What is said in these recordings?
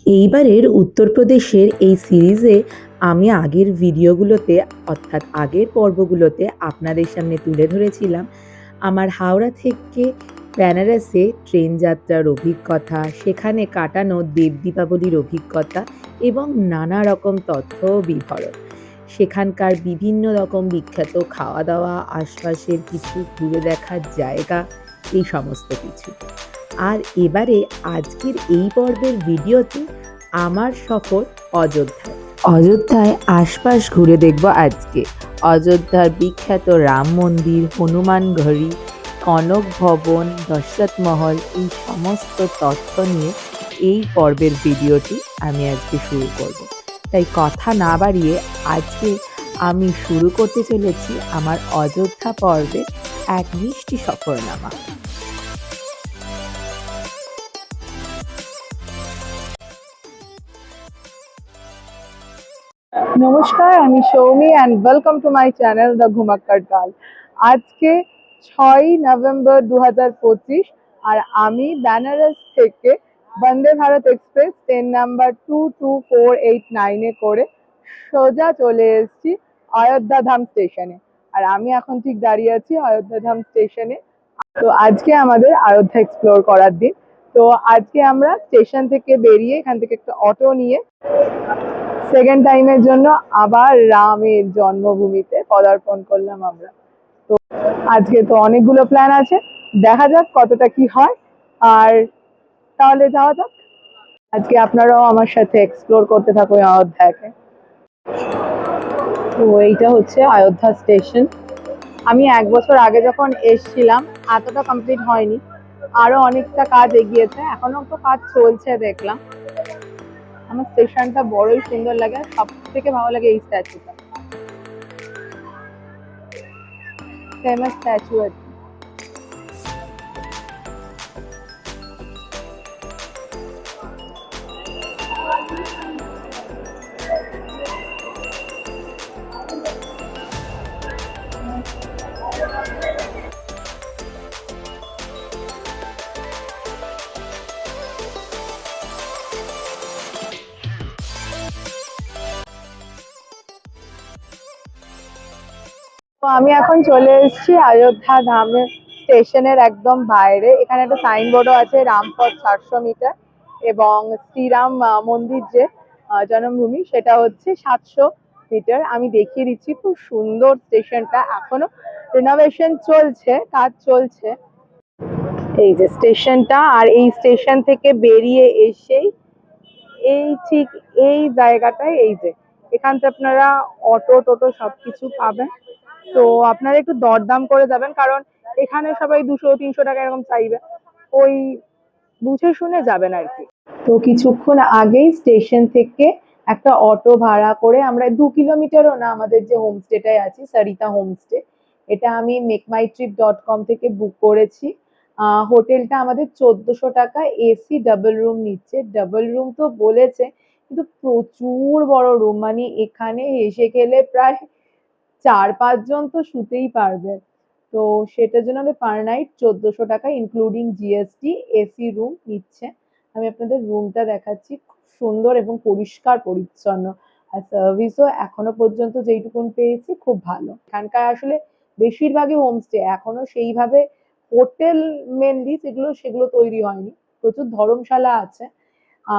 এইবারের উত্তরপ্রদেশের এই সিরিজে আমি আগের ভিডিওগুলোতে অর্থাৎ আগের পর্বগুলোতে আপনাদের সামনে তুলে ধরেছিলাম আমার হাওড়া থেকে বেনারসে ট্রেন যাত্রার অভিজ্ঞতা, সেখানে কাটানো দেব দীপাবলির অভিজ্ঞতা এবং নানা রকম তথ্য ও বিবরণ। সেখানকার বিভিন্ন রকম বিখ্যাত খাওয়া দাওয়া, আশপাশের কিছু ঘুরে দেখার জায়গা, এই সমস্ত কিছু। আর এবারে আজকের এই পর্বের ভিডিওতে আমার সফর অযোধ্যায়। অযোধ্যায় আশপাশ ঘুরে দেখব আজকে। অযোধ্যার বিখ্যাত রাম মন্দির, হনুমান ঘড়ি, কনক ভবন, দশরথ মহল, এই সমস্ত তথ্য নিয়ে এই পর্বের ভিডিওটি আমি আজকে শুরু করব। তাই কথা না বাড়িয়ে আজকে আমি শুরু করতে চলেছি আমার অযোধ্যা পর্বে এক মিষ্টি সফরনামা। নমস্কার, আমি Soumi and welcome to my channel the Ghumakkar Dal. আজকে 6ই নভেম্বর 2025 আর আমি বেনারস থেকে Vande Bharat express train number 22489-এ করে সোজা চলে এসেছি অযোধ্যা ধাম স্টেশনে। আর আমি এখন ঠিক দাঁড়িয়ে আছি অযোধ্যা ধাম স্টেশনে। তো আজকে আমাদের অযোধ্যা এক্সপ্লোর করার দিন। তো আজকে আমরা স্টেশন থেকে বেরিয়ে এখান থেকে একটা অটো নিয়ে সেকেন্ড টাইমের জন্য আবার রামের জন্মভূমিতে পদার্পণ করলাম আমরা। তো আজকে তো অনেকগুলো প্ল্যান আছে, দেখা যাক কতটা কি হয়। আর তাহলে যাওয়া যাক, আজকে আপনারাও আমার সাথে এক্সপ্লোর করতে থাকুন অযোধ্যাকে। তো এইটা হচ্ছে অযোধ্যা স্টেশন। আমি 1 বছর আগে যখন এসছিলাম এতটা কমপ্লিট হয়নি, আরো অনেকটা কাজ এগিয়েছে, এখনো তো কাজ চলছে দেখলাম। আমার স্টেশনটা বড়ই সুন্দর লাগে, সব থেকে ভালো লাগে এই স্ট্যাচুটা, ফেমাস স্ট্যাচু আছে। তো আমি এখন চলে এসেছি অযোধ্যা ধামের স্টেশনের একদম বাইরে। এখানে একটা সাইনবোর্ডও আছে, রামপথ 400 মিটার, এবং শ্রীরাম মন্দির যে জন্মভূমি সেটা হচ্ছে 700 মিটার। আমি দেখিয়ে দিচ্ছি, খুব সুন্দর স্টেশনটা, এখনো রিনোভেশন চলছে, কাজ চলছে। এই যে স্টেশনটা, আর এই স্টেশন থেকে বেরিয়ে এসেই এই ঠিক এই জায়গাটায়, এই যে এখানটা আপনারা অটো টোটো সবকিছু পাবেন। তো আপনারা একটু দরদাম করে যাবেন, কারণ এখানে সবাই 200-300 টাকা এরকম চাইবে, ওই বুঝে শুনে যাবেন আর কি। তো কিছুক্ষণ আগেই স্টেশন থেকে একটা অটো ভাড়া করে আমরা 2 কিলোমিটারও না, আমাদের যে হোমস্টেটায় আছি সরিতা হোমস্টে, এটা আমি মেকমাইট্রিপ.com থেকে বুক করেছি। হোটেলটা আমাদের 1400 টাকা, এসি ডাবল রুম নিচ্ছে। ডাবল রুম তো বলেছে, কিন্তু প্রচুর বড় রুম, মানে এখানে হেসে খেলে প্রায় 4-5 জন তো শুতেই পারবে। তো সেটার জন্য আমাদের পার নাইট 1400 টাকা ইনক্লুডিং জিএসটি এসি রুম নিচ্ছে। আমি আপনাদের রুমটা দেখাচ্ছি, খুব সুন্দর এবং পরিষ্কার পরিচ্ছন্ন। আর সার্ভিসও এখনো পর্যন্ত যেইটুকুন পেয়েছি খুব ভালো। এখানকার আসলে বেশিরভাগই হোমস্টে, এখনো সেইভাবে হোটেল মেনলি সেগুলো তৈরি হয়নি, প্রচুর ধর্মশালা আছে।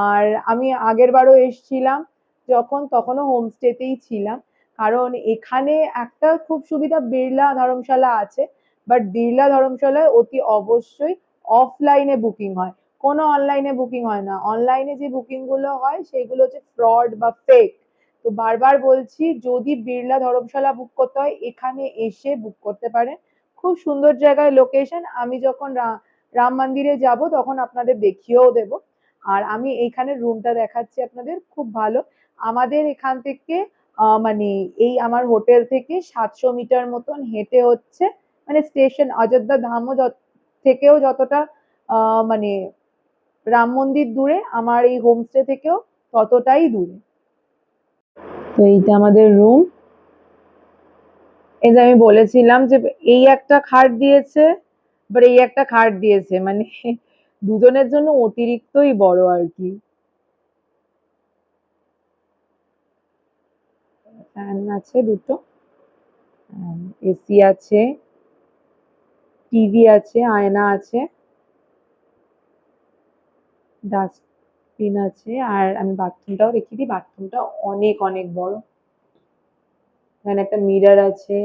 আর আমি আগের বারও এসছিলাম যখন, তখনও হোমস্টেতেই ছিলাম, কারণ এখানে একটা খুব সুবিধা, বিড়লা ধর্মশালা আছে, বাট বিড়লা ধর্মশালায় অতি অবশ্যই অফলাইনে বুকিং হয়, কোনো অনলাইনে বুকিং হয় না। অনলাইনে যে বুকিং গুলো হয় সেগুলো হচ্ছে ফ্রড বা ফেক। তো বারবার বলছি, যদি বিড়লা ধর্মশালা বুক করতে হয় এখানে এসে বুক করতে পারেন, খুব সুন্দর জায়গায় লোকেশন। আমি যখন রাম মন্দিরে যাব তখন আপনাদের দেখিয়েও দেব। আর আমি এইখানে রুমটা দেখাচ্ছি আপনাদের, খুব ভালো। আমাদের এখান থেকে মানে এই আমার হোটেল থেকে 700 মিটার মতন হেঁটে হচ্ছে, মানে স্টেশন অযোধ্যা ধামও থেকেও যতটা মানে রাম মন্দির দূরে, আমার এই হোমস্টে থেকেও ততটাই দূরে। তো এইটা আমাদের রুম। এই যে আমি বলেছিলাম যে এই একটা খাট দিয়েছে, বাট এই একটা খাট দিয়েছে, মানে দুজনের জন্য অতিরিক্তই বড় আর কি। ফ্যান আছে দুটো, এসি আছে, টিভি আছে, আয়না আছে, ডাস্টবিন আছে। আর আমি বাথরুমটাও দেখিয়ে দিই, বাথরুমটা অনেক অনেক বড়। এখানে একটা মিরর আছে,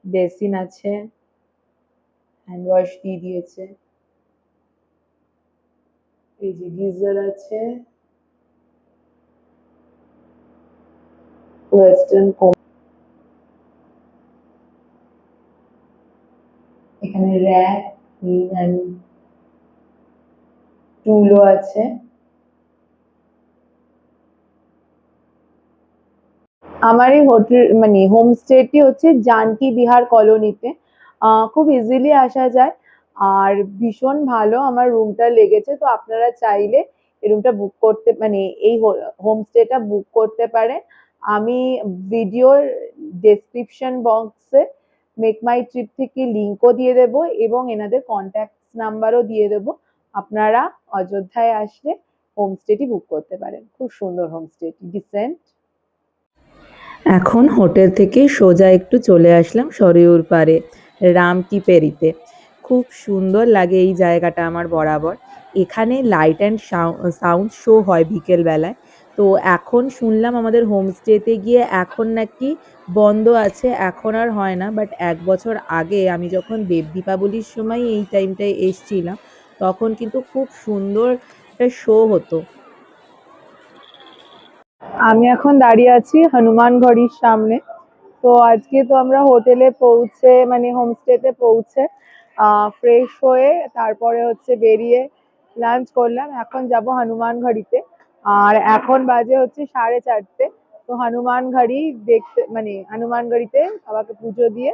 বেসিন আছে, হ্যান্ড ওয়াশ দিয়ে দিয়েছে, এই যে গিজার আছে, ওয়েস্টার্ন কোম, এখানে র্যাক এন্ড টুলও আছে। আমার এই হোটেল মানে হোমস্টেটি হচ্ছে জানকী বিহার কলোনিতে, খুব ইজিলি আসা যায় আর ভীষণ ভালো আমার রুমটা লেগেছে। তো আপনারা চাইলে এই রুমটা বুক করতে মানে এই হোমস্টেটা বুক করতে পারেন। আমি ভিডিওর ডেসক্রিপশন বক্সে মেক মাই ট্রিপ থেকে লিঙ্কও দিয়ে দেব এবং এনাদের কন্ট্যাক্ট নাম্বারও দিয়ে দেব। আপনারা অযোধ্যায় আসলে হোমস্টেটি বুক করতে পারেন। খুব সুন্দর হোমস্টেটি, ডিসেন্ট। এখন হোটেল থেকে সোজা একটু চলে আসলাম সরিউর পাড়ে রামকিপেরিতে। খুব সুন্দর লাগে এই জায়গাটা আমার বরাবর। এখানে লাইট অ্যান্ড সাউন্ড শো হয় বিকেল বেলায়। তো এখন শুনলাম আমাদের হোমস্টেতে গিয়ে এখন নাকি বন্ধ আছে, এখন আর হয় না। বাট ১ বছর আগে আমি যখন দেব দীপাবলির সময় এই টাইমটায় এসছিলাম, তখন কিন্তু খুব সুন্দর একটা শো হতো। আমি এখন দাঁড়িয়ে আছি হনুমানগড়ির সামনে। তো আজকে তো আমরা হোটেলে পৌঁছে মানে হোমস্টেতে পৌঁছে ফ্রেশ হয়ে তারপরে হচ্ছে বেরিয়ে লাঞ্চ করলাম। এখন যাব হনুমানগড়িতে। আর এখন বাজে হচ্ছে 4:30। তো হনুমানগড়ি দেখতে মানে হনুমানগড়িতে বাবাকে পুজো দিয়ে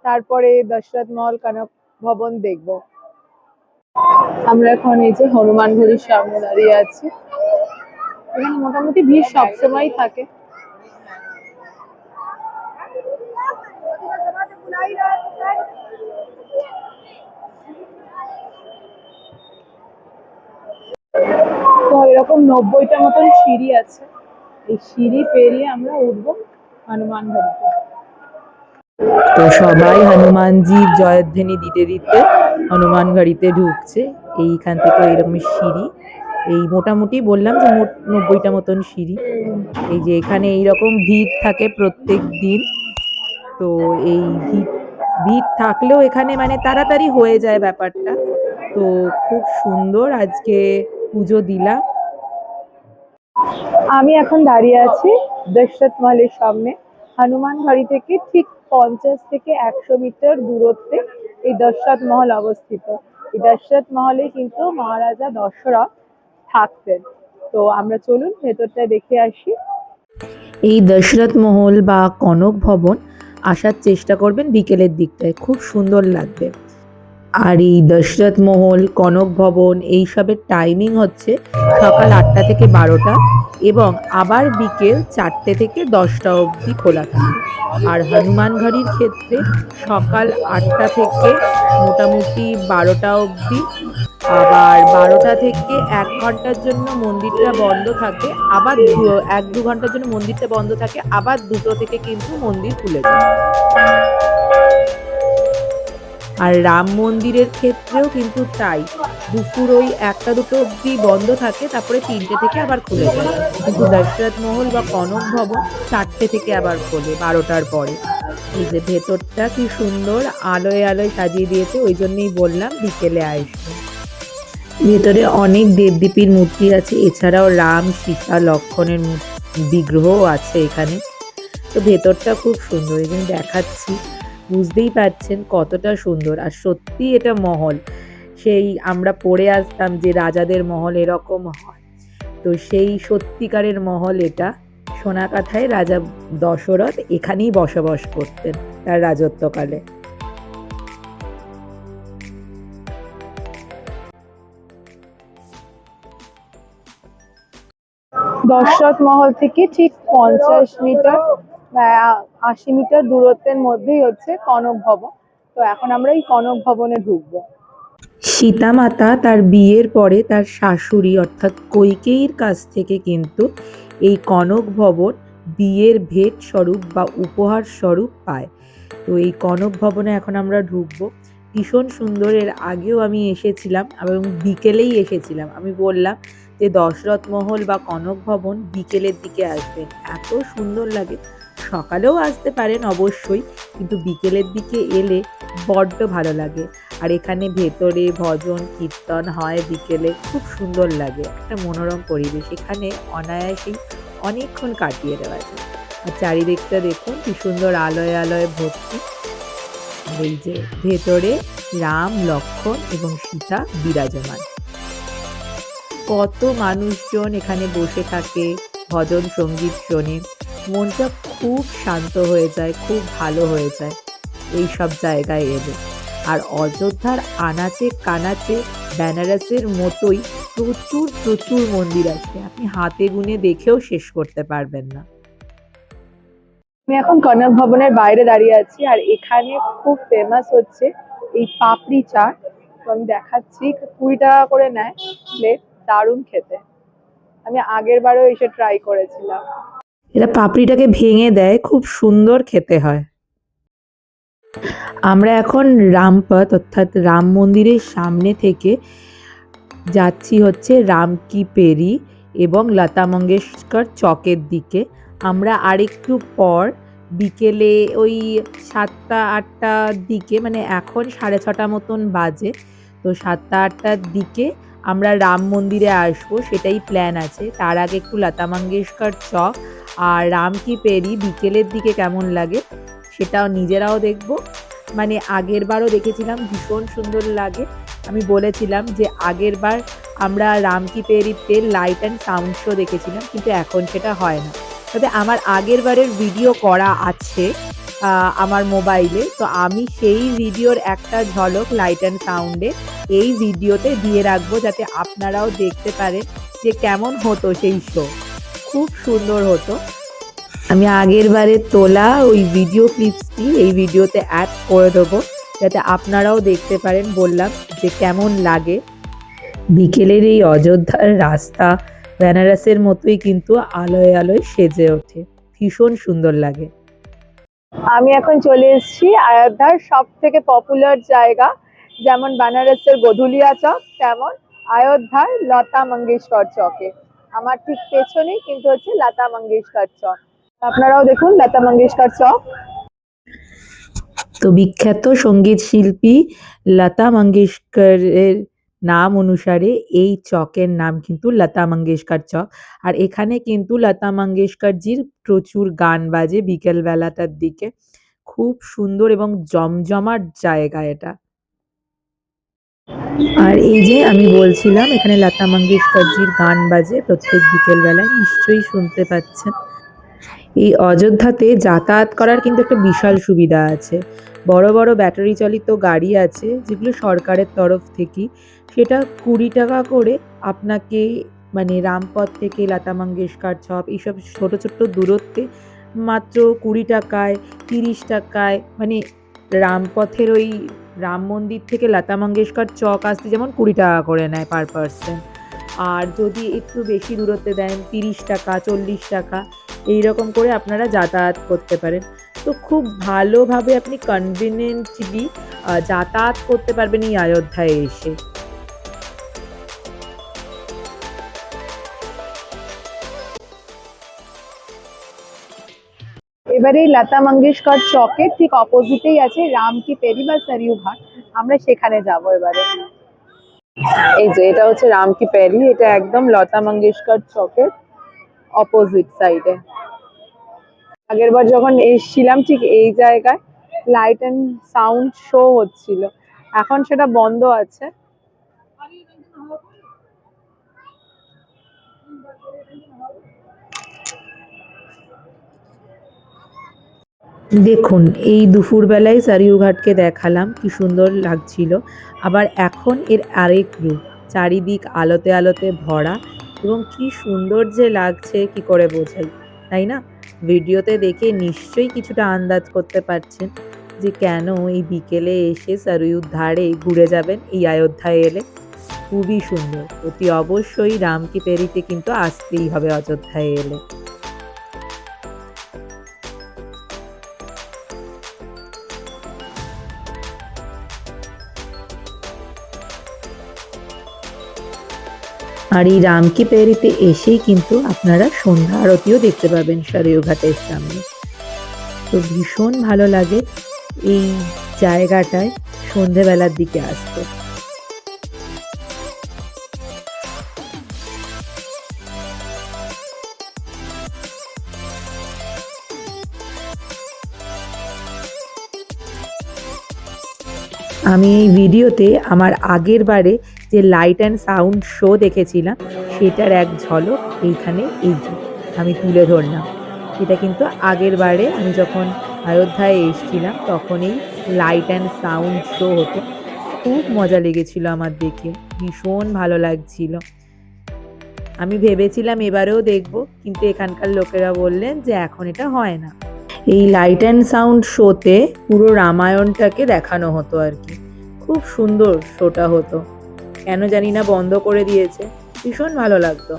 তারপরে দশরথ মহল, কনক ভবন দেখবো। আমরা এখন এই যে হনুমানগড়ির সামনে দাঁড়িয়ে আছি। এখানে মোটামুটি ভিড় সবসময় থাকে। তো এরকম 90টা মতন সিঁড়ি আছে, এই সিঁড়ি পেরিয়ে আমরা উঠবো হনুমানগড়িতে। তো সবাই হনুমানজির জয়ধ্বনি দিতে দিতে হনুমানগড়িতে ঢুকছে। এইখান থেকে এরকম সিঁড়ি, এই মোটামুটি বললাম যে মোট 90টা মতন সিঁড়ি। এই যে এখানে এইরকম ভিড় থাকে প্রত্যেক দিন। তো এই ভিড় থাকলেও এখানে মানে তাড়াতাড়ি হয়ে যায় ব্যাপারটা। তো খুব সুন্দর আজকে পুজো দিলাম। আমি এখন দাঁড়িয়ে আছি দশরথ মহলের সামনে। হনুমানগড়ি থেকে ঠিক 50 থেকে 100 মিটার দূরত্বে এই দশরথ মহল অবস্থিত। এই দশরথ মহলে কিন্তু মহারাজা দশরথ থাকতেন। তো আমরা চলুন ভেতরটা দেখে আসি। এই দশরথ মহল বা কনক ভবন আসার চেষ্টা করবেন বিকেলের দিকটায়, খুব সুন্দর লাগবে। আর এই দশরথ মহল, কনক ভবন এইসবের টাইমিং হচ্ছে সকাল 8টা থেকে 12টা এবং আবার বিকেল 4টে থেকে 10টা অবধি খোলা থাকে। আর হনুমানগড়ির ক্ষেত্রে সকাল 8টা থেকে মোটামুটি 12টা অবধি, আবার 12টা থেকে 1 ঘন্টার জন্য মন্দিরটা বন্ধ থাকে, আবার 1-2 ঘন্টার জন্য মন্দিরটা বন্ধ থাকে, আবার 2টো থেকে কিন্তু মন্দির খুলে যায়। আর রাম মন্দিরের ক্ষেত্রেও কিন্তু তাই, দুপুর ওই 1টা-2টো অবধি বন্ধ থাকে, তারপরে 3টে থেকে আবার খুলে যায়। কিন্তু দশরথ মহল বা কনক ভবন 4টে থেকে আবার খোলে 12টার পরে। এই যে ভেতরটা কি সুন্দর আলোয় আলোয় সাজিয়ে দিয়েছে, ওই জন্যই বললাম বিকেলে আসবে। ভেতরে অনেক দেবদেবীর মূর্তি আছে, এছাড়াও রাম, সীতা, লক্ষ্মণের বিগ্রহও আছে এখানে। তো ভেতরটা খুব সুন্দর, এখানে দেখাচ্ছি, বুঝতেই পারছেন কতটা সুন্দর। আর সত্যি এটা মহল, সেই আমরা পড়ে আসতাম যে রাজাদের মহল এরকম হয়, তো সেই সত্যিকারের মহল এটা। সোনাকাথায় রাজা দশরথ এখানেই বসবাস করতেন তার রাজত্বকালে। দশরথ মহল থেকে ঠিক 50 মিটার বা 80 মিটার দূরত্বের মধ্যেই হচ্ছে কনক ভবন। তো এখন আমরা এই কনক ভবনে ঢুকবো। সীতামাতা তার বিয়ের পরে তার শাশুড়ি অর্থাৎ কইকেয়ীর কাছ থেকে কিন্তু এই কনক ভবন বিয়ের ভেট স্বরূপ বা উপহার স্বরূপ পায়। তো এই কনক ভবনে এখন আমরা ঢুকবো। ভীষণ সুন্দর, এর আগেও আমি এসেছিলাম এবং বিকেলেই এসেছিলাম। আমি বললাম যে দশরথ মহল বা কনক ভবন বিকেলের দিকে আসবেন, এত সুন্দর লাগে। সকালেও আসতে পারেন অবশ্যই, কিন্তু বিকেলের দিকে এলে বড্ড ভালো লাগে। আর এখানে ভেতরে ভজন কীর্তন হয় বিকেলে, খুব সুন্দর লাগে, একটা মনোরম পরিবেশ। এখানে অনায়াসেই অনেকক্ষণ কাটিয়ে দেওয়া যায়। আর চারিদিকটা দেখুন কি সুন্দর আলোয় আলোয় ভর্তি। আর এই যে ভেতরে রাম লক্ষ্মণ এবং সীতা বিরাজমান। কত মানুষজন এখানে বসে থাকে, ভজন সঙ্গীত শোনে, মনটা খুব শান্ত হয়ে যায়, খুব ভালো হয়ে যায় এই সব জায়গায় এলে। আর অযোধ্যার আনাচে কানাচে বেনারসের মতোই প্রচুর প্রচুর মন্দির আছে, আপনি হাতে গুনে দেখেও শেষ করতে পারবেন না। আমি এখন কনক ভবনের বাইরে দাঁড়িয়ে আছি, আর এখানে খুব ফেমাস হচ্ছে এই পাপড়ি চাট। তো আমি দেখাচ্ছি, 20 টাকা করে নেয় প্লেট, দারুণ খেতে। আমি আগের বারও এসে ট্রাই করেছিলাম। এরা পাপড়িটাকে ভেঙে দেয়, খুব সুন্দর খেতে হয়। আমরা এখন রামপথ অর্থাৎ রাম মন্দিরের সামনে থেকে যাচ্ছি হচ্ছে রাম কি পেরি এবং লতা মঙ্গেশকর চকের দিকে। আমরা আরেকটু পর বিকেলে ওই 7টা-8টার দিকে, মানে এখন 6:30 মতন বাজে, তো 7টা-8টার দিকে আমরা রাম মন্দিরে আসবো, সেটাই প্ল্যান আছে। তার আগে একটু লতা মঙ্গেশকর চক আর রাম কি পেরি বিকেলের দিকে কেমন লাগে সেটাও নিজেরাও দেখবো। মানে আগের বারও দেখেছিলাম, ভীষণ সুন্দর লাগে। আমি বলেছিলাম যে আগের বার আমরা রাম কি পেরিতে লাইট অ্যান্ড সাউন্ড শো দেখেছিলাম, কিন্তু এখন সেটা হয় না। তবে আমার আগের বারের ভিডিও করা আছে আমার মোবাইলে, তো আমি সেই ভিডিওর একটা ঝলক লাইট অ্যান্ড সাউন্ডে এই ভিডিওতে দিয়ে রাখবো, যাতে আপনারাও দেখতে পারেন যে কেমন হতো সেই শো। খুব সুন্দর হতো। আমি আগের বারে তোলা ওই ভিডিও ক্লিপসটি এই ভিডিওতে অ্যাড করে দেবো, যাতে আপনারাও দেখতে পারেন। বললাম যে কেমন লাগে বিকেলের এই অযোধ্যার রাস্তা, বেনারসের মতোই কিন্তু আলোয় আলোয় সেজে ওঠে, ভীষণ সুন্দর লাগে। আমি এখন চলে এসেছি অযোধ্যার সব থেকে পপুলার জায়গা, যেমন বানারসের গধুলিয়া চক, তেমন অযোধ্যার লতা মঙ্গেশকর চকে। আমার ঠিক পেছনেই কিন্তু হচ্ছে লতা মঙ্গেশকর চক। আপনারাও দেখুন লতা মঙ্গেশকর চক। তো বিখ্যাত সঙ্গীত শিল্পী লতা মঙ্গেশকরের নাম অনুসারে এই চকের নাম কিন্তু লতা মঙ্গেশকর চক। আর এখানে কিন্তু লতা মঙ্গেশকরজির প্রচুর গান বাজে বিকেল বেলাটার দিকে, খুব সুন্দর এবং জমজমাট জায়গা এটা। আর এই যে আমি বলছিলাম এখানে লতা মঙ্গেশকরজির গান বাজে প্রত্যেক বিকেল বেলায়, নিশ্চয়ই শুনতে পাচ্ছেন। এই অযোধ্যাতে যাতায়াত করার কিন্তু একটা বিশাল সুবিধা আছে। বড় বড় ব্যাটারি চালিত গাড়ি আছে যেগুলো সরকারের তরফ থেকেই, সেটা 20 টাকা করে আপনাকে, মানে রামপথ থেকে লতা মঙ্গেশকর চক এইসব ছোট ছোট দূরত্বে মাত্র 20 টাকায়, 30 টাকায়, মানে রামপথের ওই রাম মন্দির থেকে লতা মঙ্গেশকর চক আসতে যেমন 20 টাকা করে নেয় পার পার্সন। আর যদি একটু বেশি দূরত্বে দেন 30 টাকা, 40 টাকা, এইরকম করে আপনারা যাতায়াত করতে পারেন। তো খুব ভালোভাবে আপনি কনভিনিয়েন্টলি যাতায়াত করতে পারবেন এই অযোধ্যায় এসে। এবারে এই লতা মঙ্গেশকর চকের ঠিক অপোজিটেই আছে রাম কি পেরি বা সরিয়ু ঘাট। আমরা সেখানে যাব এবারে। এই যে এটা হচ্ছে রাম কি পেরি, এটা একদম লতা মঙ্গেশকর চকের অপোজিট সাইডে। আগের বার যখন এসেছিলাম ঠিক এই জায়গায় লাইট এন্ড সাউন্ড শো হচ্ছিল, এখন সেটা বন্ধ আছে। দেখুন এই দুপুরবেলায় সরিয়ু ঘাটকে দেখালাম, কি সুন্দর লাগছিল। আবার এখন এর আরেক রূপ, চারিদিক আলোতে আলোতে ভরা, এবং কি সুন্দর যে লাগছে কি করে বোঝাই, তাই না? ভিডিওতে দেখে নিশ্চয়ই কিছুটা আন্দাজ করতে পারছেন যে কেন এই বিকেলে এসে সরিয়ুর ধারে ঘুরে যাবেন এই অযোধ্যায় এলে। খুবই সুন্দর, অতি অবশ্যই রাম কি পেরিতে কিন্তু আসতেই হবে অযোধ্যায় এলে। আর এই রামকি পেরিতে এসেই কিন্তু আপনারা সন্ধ্যা আরতিও দেখতে পাবেন সরিয়ঘাটের সামনে। তো ভীষণ ভালো লাগে এই জায়গাটায় সন্ধেবেলার দিকে আসতে। আমি এই ভিডিওতে আমার আগের বারে যে লাইট অ্যান্ড সাউন্ড শো দেখেছিলাম সেটার এক ঝলক এইখানে আমি তুলে ধরলাম। এটা কিন্তু আগের বারে আমি যখন অযোধ্যায় এসেছিলাম তখন এই লাইট অ্যান্ড সাউন্ড শো হতো। খুব মজা লেগেছিল আমার দেখে, ভীষণ ভালো লাগছিল। আমি ভেবেছিলাম এবারেও দেখব, কিন্তু এখানকার লোকেরা বললেন যে এখন এটা হয় না। এই লাইট অ্যান্ড সাউন্ড শোতে পুরো রামায়ণটাকে দেখানো হতো আর কি। খুব সুন্দর শোটা হতো, কেন জানি না বন্ধ করে দিয়েছে। ভীষণ ভালো লাগতো।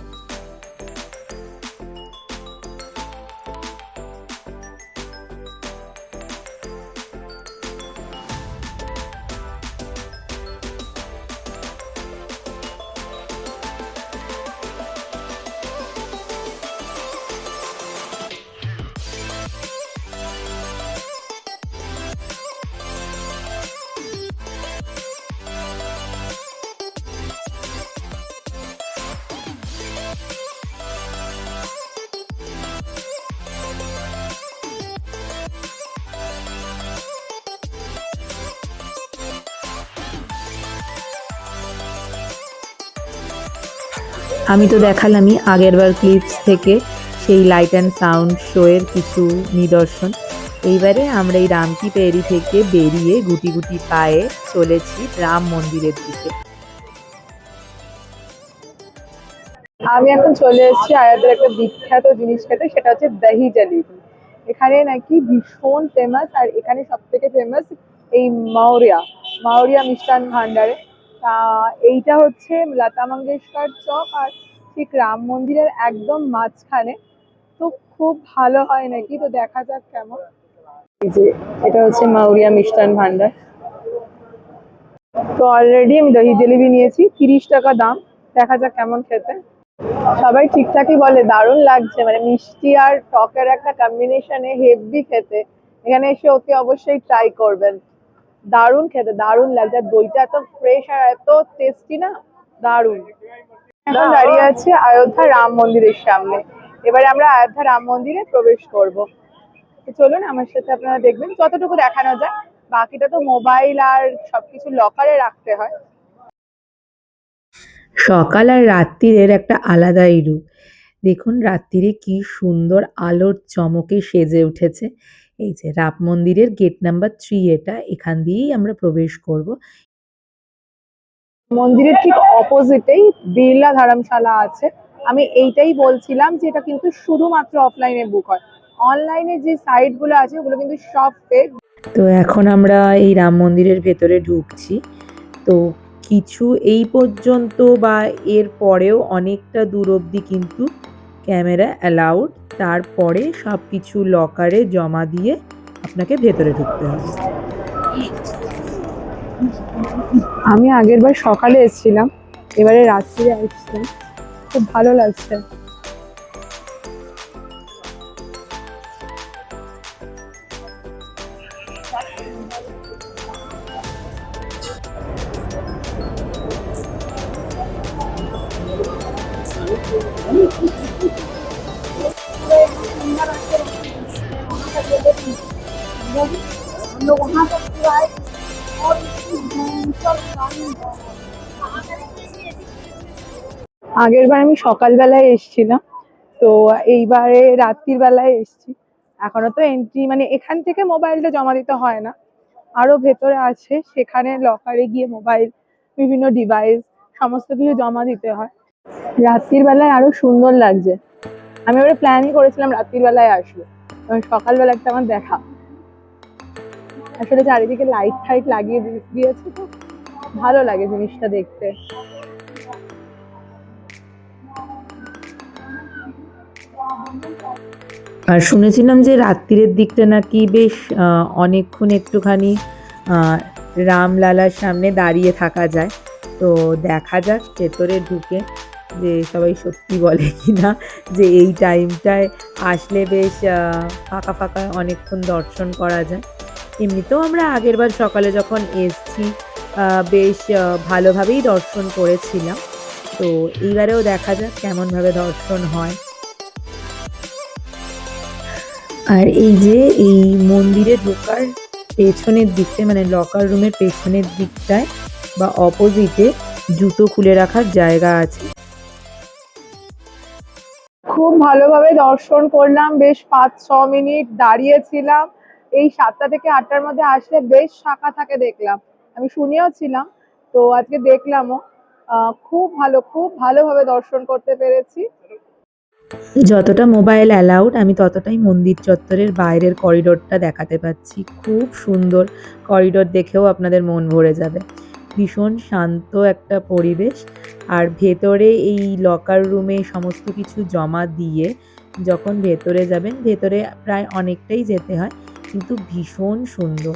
আমি তো দেখালামই আগেরবার ক্লিপস থেকে সেই লাইট অ্যান্ড সাউন্ড শোয়ের কিছু নিদর্শন। এইবারে আমরা এই রামকি পেরি থেকে বেরিয়ে গুটি গুটি পায়ে চলেছি রাম মন্দিরের দিকে। আমি এখন চলে এসেছি আয়াতের একটা বিখ্যাত জিনিস খেতে, সেটা হচ্ছে দহি জলেবি। এখানে নাকি ভীষণ ফেমাস, আর এখানে সব থেকে ফেমাস এই মাওরিয়া মিষ্টান ভান্ডারে। তা এইটা হচ্ছে লতা মঙ্গেশকর চক আর ঠিক রাম মন্দিরের একদম মাঝখানে। তো খুব ভালো হয় নাকি, তো দেখা যাক কেমন। এই যে এটা হচ্ছে মাওরিয়া মিষ্টান ভান্ডার। তো অলরেডি আমি দহি জলেবি নিয়েছি, 30 টাকা দাম। দেখা যাক কেমন খেতে। সবাই ঠিকঠাকই বলে দারুণ লাগছে, মানে মিষ্টি আর টকের একটা কম্বিনেশনে হেভি খেতে। এখানে এসে অতি অবশ্যই ট্রাই করবেন। দারুণ খেতে, দারুণ লাগছে। দইটা এত ফ্রেশ আর এত টেস্টি না, দারুণ। এখন দাঁড়িয়ে আছি অযোধ্যা রাম মন্দিরের সামনে। এবারে আমরা অযোধ্যা রাম মন্দিরে প্রবেশ করব। চলুন আমার সাথে, আপনারা দেখবেন যতটুকু দেখানো যায়। বাকিটা তো মোবাইল আর সবকিছু লকারে রাখতে হয়। সকাল আর রাত্রিরের একটা আলাদাই রূপ। দেখুন রাত্রিরে কি সুন্দর আলোর চমকে সেজে উঠেছে। এই যে রাম মন্দিরের গেট নাম্বার 3, এটা এখান দিয়েই আমরা প্রবেশ করব। মন্দিরের ঠিক অপোজিটেই বিড়লা ধর্মশালা আছে। আমি এইটাই বলছিলাম যে এটা কিন্তু শুধুমাত্র অফলাইনে বুক হয়, অনলাইনে যে সাইট গুলো আছে ওগুলো কিন্তু সব ফেক। তো এখন আমরা এই রাম মন্দিরের ভেতরে ঢুকছি। তো কিছু এই পর্যন্ত বা এর পরেও অনেকটা দূর অবধি কিন্তু ক্যামেরা অ্যালাউড। তারপরে সব কিছু লকারে জমা দিয়ে আপনাকে ভেতরে ঢুকতে হবে। আমি আগের বার সকালে এসেছিলাম, এবারে রাত্রিরে আসছি। খুব ভালো লাগছে। আগের বার আমি সকালবেলায় এসেছিলাম, তো এইবারে রাত্রির বেলায় এসেছি। এখনো তো এন্ট্রি, মানে এখান থেকে মোবাইলটা জমা দিতে হয় না, আরো ভেতরে আছে, সেখানে লকারে গিয়ে মোবাইল, বিভিন্ন ডিভাইস সমস্ত কিছু জমা দিতে হয়। রাত্রির বেলায় আরো সুন্দর লাগছে। আমি এবারে প্ল্যানই করেছিলাম রাত্রির বেলায় আসবো, কারণ সকালবেলা একটা আমার দেখা। আসলে চারিদিকে লাইট ফাইট লাগিয়ে দিয়েছে, তো ভালো লাগে জিনিসটা দেখতে। আর শুনেছিলাম যে রাত্রিরের দিকটা নাকি বেশ অনেকক্ষণ একটুখানি রামলালার সামনে দাঁড়িয়ে থাকা যায়। তো দেখা যাক ভেতরে ঢুকে যে সবাই সত্যি বলে কিনা যে এই টাইমটায় আসলে বেশ ফাঁকা ফাঁকা অনেকক্ষণ দর্শন করা যায়। এমনিতেও আমরা আগেরবার সকালে যখন এসছি বেশ ভালোভাবেই দর্শন করেছিলাম। তো এইবারেও দেখা যাক কেমনভাবে দর্শন হয়। আর এই যে এই মন্দিরে ঢোকার পেছনের দিকটায় মানে লকার রুমের পেছনের দিকটায় বা অপোজিটে জুতো খুলে রাখার জায়গা আছে। খুব ভালোভাবে দর্শন করলাম, বেশ 5-6 মিনিট দাঁড়িয়েছিলাম। এই 7টা থেকে 8টার মধ্যে আসলে বেশ ফাঁকা থাকে দেখলাম, আমি শুনেও ছিলাম, তো আজকে দেখলামও। খুব ভালোভাবে দর্শন করতে পেরেছি। যতটা মোবাইল অ্যালাউড আমি ততটাই মন্দির চত্বরের বাইরের করিডোরটা দেখাতে পাচ্ছি। খুব সুন্দর করিডোর, দেখেও আপনাদের মন ভরে যাবে। ভীষণ শান্ত একটা পরিবেশ। আর ভেতরে এই লকার রুমে সমস্ত কিছু জমা দিয়ে যখন ভেতরে যাবেন, ভেতরে প্রায় অনেকটাই যেতে হয়, কিন্তু ভীষণ সুন্দর।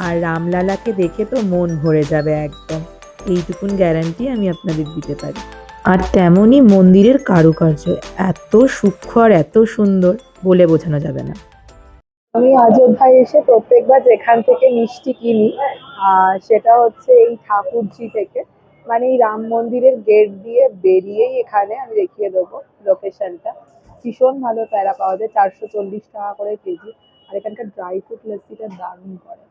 আর রামলালাকে দেখে তো মন ভরে যাবে একদম, এইটুকুন গ্যারান্টি আমি আপনাদের দিতে পারি। আর তেমনই মন্দিরের কারুকার্য এত সূক্ষ্ম আর এত সুন্দর, বলে বোঝানো যাবে না। আমি অযোধ্যায় এসে প্রত্যেকবার যেখান থেকে মিষ্টি কিনি, সেটা হচ্ছে এই ঠাকুরজি থেকে, মানে এই রাম মন্দিরের গেট দিয়ে বেরিয়েই এখানে আমি দেখিয়ে দেবো লোকেশনটা। ভীষণ ভালো প্যারা পাওয়া যায়, 440 টাকা করে কেজি। আর এখানকার ড্রাই ফ্রুট লস্যিটা দারুণ করে।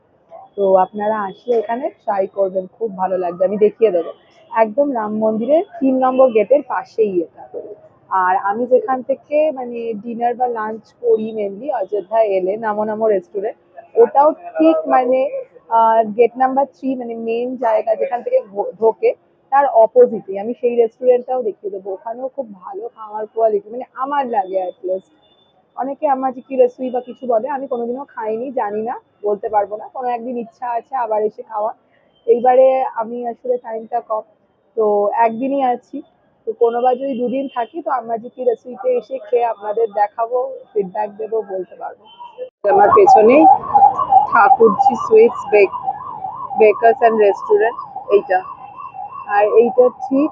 তো আপনারা আসলে এখানে ট্রাই করবেন, খুব ভালো লাগবে, আমি দেখিয়ে দেবো। একদম রাম মন্দিরের 3 নম্বর গেটের পাশেই এটা। আর আমি যেখান থেকে মানে ডিনার বা লাঞ্চ করি মেনলি অযোধ্যায় এলে, নামো নামো রেস্টুরেন্ট, ওটাও ঠিক মানে গেট নাম্বার 3, মানে মেন জায়গা যেখান থেকে ঢোকে তার অপোজিটে। আমি সেই রেস্টুরেন্টটাও দেখিয়ে দেবো, ওখানেও খুব ভালো খাওয়ার কোয়ালিটি, মানে আমার লাগে অ্যাটলিস্ট। অনেকে আমাজিকি রেসুই বা কিছু বলে, আমি কোনোদিনও খাইনি, জানি না, বলতে পারবো না। কোনো একদিন ইচ্ছা আছে আবার এসে খাওয়া। এইবারে আমি আসলে টাইমটা কম, তো একদিনই আছি। তো কোনোবার যদি 2 দিন থাকি তো আমাজিকি রেসুইতে এসে খেয়ে আপনাদের দেখাবো, ফিডব্যাক দেবো, বলতে পারবো। আমার পেছনেই Thakurji sweets bakers and restaurant এইটা। আর এইটা ঠিক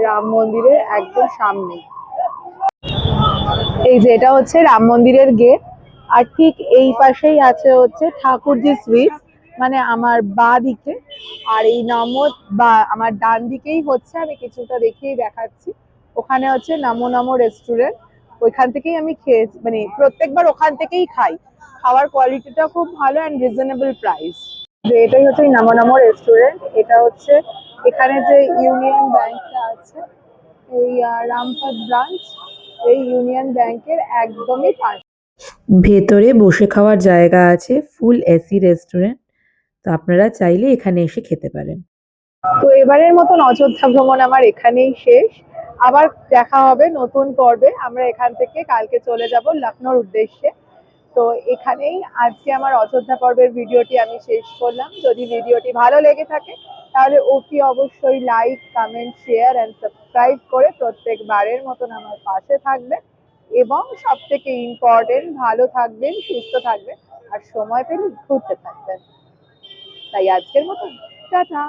রাম মন্দিরের একদম সামনে। এই যে এটা হচ্ছে রাম মন্দিরের গেট, আর ঠিক এই পাশেই আছে হচ্ছে ঠাকুরজি সুইটস, মানে আমার বাঁ দিকে। আর এই নামো বা আমার ডান দিকেই হচ্ছে, আমি কিছুটা দেখেই দেখাচ্ছি, ওখানে হচ্ছে নামো নামো রেস্টুরেন্ট। ওইখান থেকেই আমি খেয়েছি, মানে প্রত্যেকবার ওখান থেকেই খাই। খাওয়ার কোয়ালিটিটা খুব ভালো অ্যান্ড রিজনেবল প্রাইস। যে এটাই হচ্ছে এই নামো নামো রেস্টুরেন্ট, এটা হচ্ছে এখানে যে ইউনিয়ন ব্যাংকটা আছে, এই রামপুর ব্রাঞ্চ, এই ইউনিয়ন ব্যাংকের একদমই পাশে। ভেতরে বসে খাওয়ার জায়গা আছে, ফুল এসি রেস্টুরেন্ট। তো আপনারা চাইলে এখানে এসে খেতে পারেন। তো এবারের মতন অযোধ্যা ভ্রমণ আমার এখানেই শেষ। আবার দেখা হবে নতুন পর্বে। আমরা এখান থেকে কালকে চলে যাব লখনৌর উদ্দেশ্যে। তো এখানেই আজকে আমার অযোধ্যা পর্বের ভিডিওটি আমি শেষ করলাম। যদি ভিডিওটি ভালো লেগে থাকে তাহলে অবশ্যই like, comment, share and subscribe করে প্রত্যেকবারের মতন আমার পাশে থাকবে। এবং সব থেকে ইম্পর্টেন্ট, ভালো থাকবেন, সুস্থ থাকবেন, আর সময় পেলে ঘুরতে থাকবেন। তাই আজকের মতন টাটা।